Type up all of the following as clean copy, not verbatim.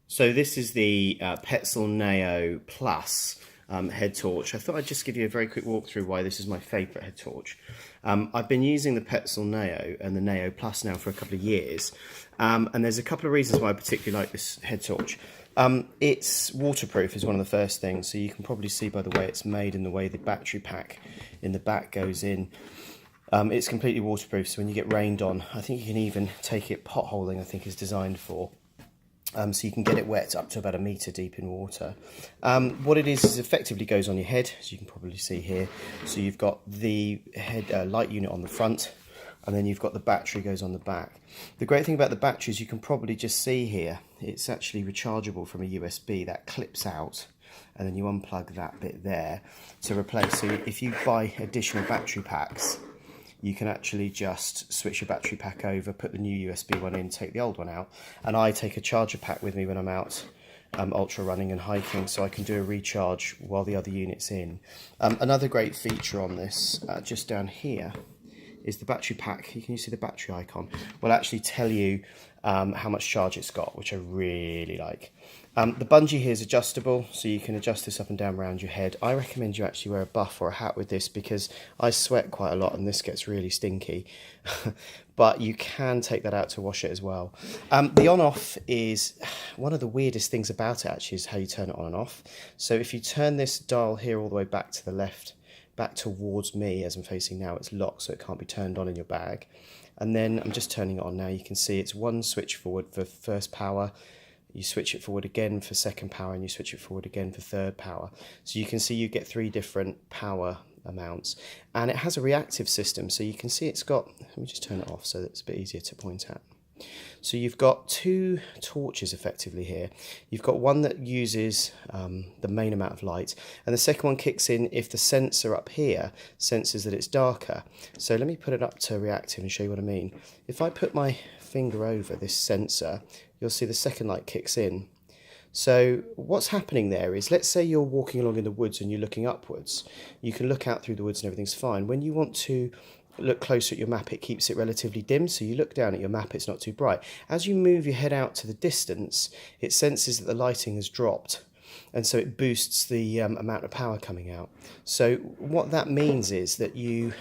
So this is the Petzl Neo Plus head torch. I thought I'd just give you a very quick walkthrough why this is my favourite head torch. I've been using the Petzl Neo and the Neo Plus now for a couple of years, and there's a couple of reasons why I particularly like this head torch. It's waterproof is one of the first things, so you can probably see by the way it's made and the way the battery pack in the back goes in. It's completely waterproof, so when you get rained on, I think you can even take it potholing, I think is designed for. So you can get it wet up to about 1 metre deep in water. What it is effectively goes on your head, as you can probably see here. So you've got the head light unit on the front, and then you've got the battery goes on the back. The great thing about the battery is you can probably just see here, it's actually rechargeable from a USB that clips out, and then you unplug that bit there to replace. So if you buy additional battery packs, you can actually just switch your battery pack over, put the new USB one in, take the old one out. And I take a charger pack with me when I'm out ultra running and hiking, so I can do a recharge while the other unit's in. Another great feature on this, just down here, is the battery pack. Can you see the battery icon? Will actually tell you how much charge it's got, which I really like. The bungee here is adjustable, so you can adjust this up and down around your head. I recommend you actually wear a buff or a hat with this because I sweat quite a lot and this gets really stinky. But you can take that out to wash it as well. The on-off is one of the weirdest things about it actually is how you turn it on and off. So if you turn this dial here all the way back to the left, back towards me as I'm facing now, it's locked so it can't be turned on in your bag. And then I'm just turning it on now. You can see it's one switch forward for first power, you switch it forward again for second power, and you switch it forward again for third power. So you can see you get 3 different power amounts, and it has a reactive system, so you can see it's got, let me just turn it off so that it's a bit easier to point at. So you've got 2 torches effectively here. You've got one that uses the main amount of light, and the second one kicks in if the sensor up here senses that it's darker. So let me put it up to reactive and show you what I mean. If I put my finger over this sensor, you'll see the second light kicks in. So what's happening there is, let's say you're walking along in the woods and you're looking upwards. You can look out through the woods and everything's fine. When you want to look closer at your map, it keeps it relatively dim, so you look down at your map, it's not too bright. As you move your head out to the distance, it senses that the lighting has dropped, and so it boosts the amount of power coming out. So what that means is that you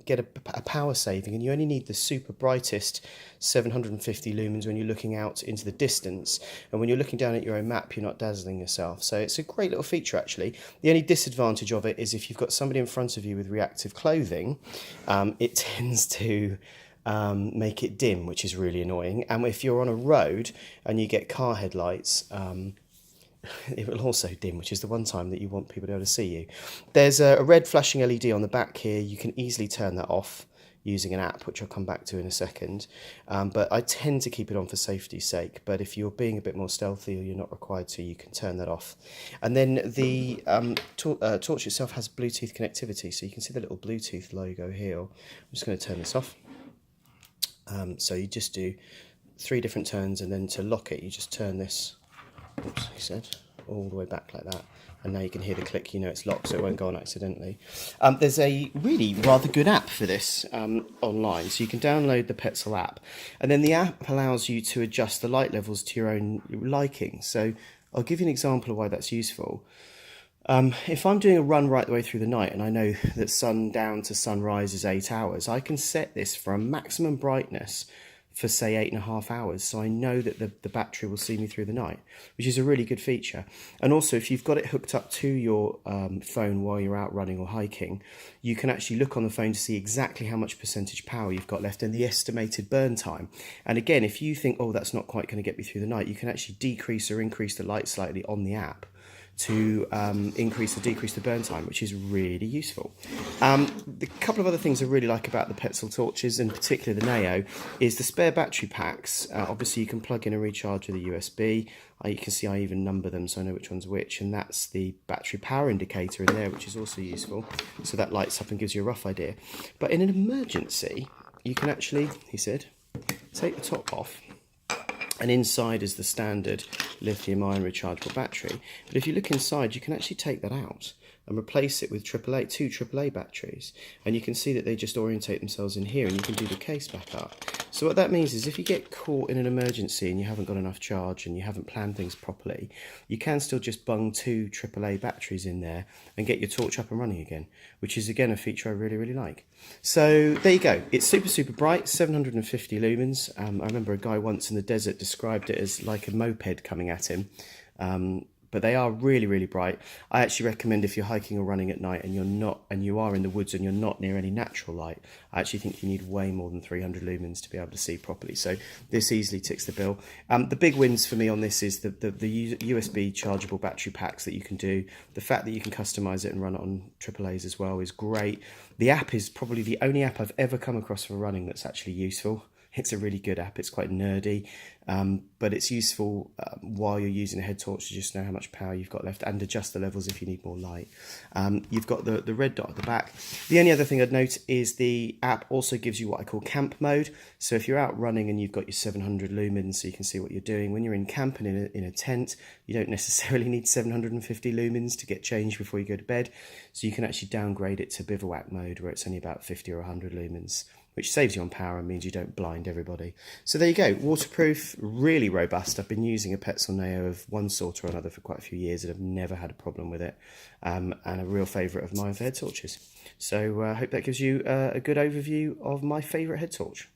get a power saving, and you only need the super brightest 750 lumens when you're looking out into the distance, and when you're looking down at your own map, you're not dazzling yourself. So it's a great little feature actually. The only disadvantage of it is if you've got somebody in front of you with reactive clothing, it tends to make it dim, which is really annoying. And if you're on a road and you get car headlights, it will also dim, which is the one time that you want people to be able to see you. There's a red flashing LED on the back here. You can easily turn that off using an app, which I'll come back to in a second. But I tend to keep it on for safety's sake. But if you're being a bit more stealthy or you're not required to, you can turn that off. And then the torch itself has Bluetooth connectivity. So you can see the little Bluetooth logo here. I'm just going to turn this off. So you just do 3 different turns, and then to lock it, you just turn this, oops, he said, all the way back like that. And now you can hear the click, you know it's locked, so it won't go on accidentally. There's a really rather good app for this online, so you can download the Petzl app, and then the app allows you to adjust the light levels to your own liking. So I'll give you an example of why that's useful. If I'm doing a run right the way through the night, and I know that sundown to sunrise is 8 hours, I can set this for a maximum brightness for say 8.5 hours, so I know that the battery will see me through the night, which is a really good feature. And also, if you've got it hooked up to your phone while you're out running or hiking, you can actually look on the phone to see exactly how much percentage power you've got left and the estimated burn time. And again, if you think, oh, that's not quite going to get me through the night, you can actually decrease or increase the light slightly on the app to increase or decrease the burn time, which is really useful. The couple of other things I really like about the Petzl torches, and particularly the Neo, is the spare battery packs. Obviously you can plug in and recharge with a USB. You can see I even number them so I know which one's which, and that's the battery power indicator in there, which is also useful. So that lights up and gives you a rough idea. But in an emergency, you can actually, he said, take the top off, and inside is the standard lithium-ion rechargeable battery. But if you look inside, you can actually take that out, and replace it with two AAA batteries, and you can see that they just orientate themselves in here, and you can do the case back up. So what that means is if you get caught in an emergency and you haven't got enough charge and you haven't planned things properly, you can still just bung two AAA batteries in there and get your torch up and running again, which is again a feature I really, really like. So there you go. It's super, super bright, 750 lumens. I remember a guy once in the desert described it as like a moped coming at him. But they are really, really bright. I actually recommend if you're hiking or running at night and you are in the woods and you're not near any natural light, I actually think you need way more than 300 lumens to be able to see properly. So this easily ticks the bill. The big wins for me on this is the USB chargeable battery packs that you can do. The fact that you can customize it and run it on AAAs as well is great. The app is probably the only app I've ever come across for running that's actually useful. It's a really good app. It's quite nerdy, but it's useful while you're using a head torch to just know how much power you've got left and adjust the levels if you need more light. You've got the red dot at the back. The only other thing I'd note is the app also gives you what I call camp mode. So if you're out running and you've got your 700 lumens so you can see what you're doing, when you're in camp and in a tent, you don't necessarily need 750 lumens to get changed before you go to bed. So you can actually downgrade it to bivouac mode where it's only about 50 or 100 lumens, which saves you on power and means you don't blind everybody. So there you go, waterproof, really robust. I've been using a Petzl Neo of one sort or another for quite a few years and I've never had a problem with it, and a real favourite of mine for head torches. So I hope that gives you a good overview of my favourite head torch.